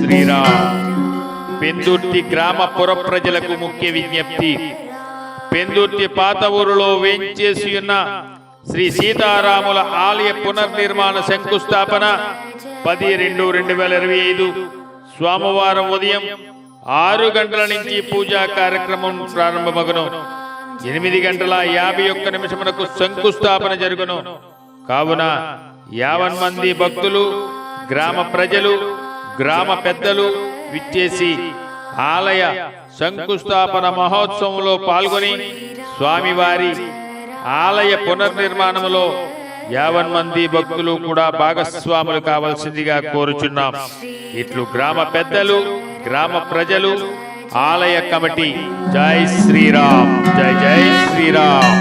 శ్రీరామ్. పెందుర్తి గ్రామ పుర ప్రజలకు ముఖ్య విజ్ఞప్తి. పెందుర్తి పాత ఊరులో వేంచేసి ఉన్న శ్రీ సీతారాముల ఆలయ పునర్నిర్మాణ శంకుస్థాపన 10/2/2025 సోమవారం ఉదయం 6 గంటల నుంచి పూజా కార్యక్రమం ప్రారంభమగును. 8:51 శంకుస్థాపన జరుగును. కావున 50 మంది భక్తులు, గ్రామ ప్రజలు, గ్రామ పెద్దలు విచ్చేసి ఆలయ శంకుస్థాపన మహోత్సవంలో పాల్గొని స్వామివారి ఆలయ పునర్నిర్మాణంలో 50 మంది భక్తులు కూడా భాగస్వాములు కావాల్సిందిగా కోరుచున్నాం. ఇట్లు గ్రామ పెద్దలు, గ్రామ ప్రజలు, ఆలయ కమిటీ. జై శ్రీరామ్, జై జై శ్రీరామ్.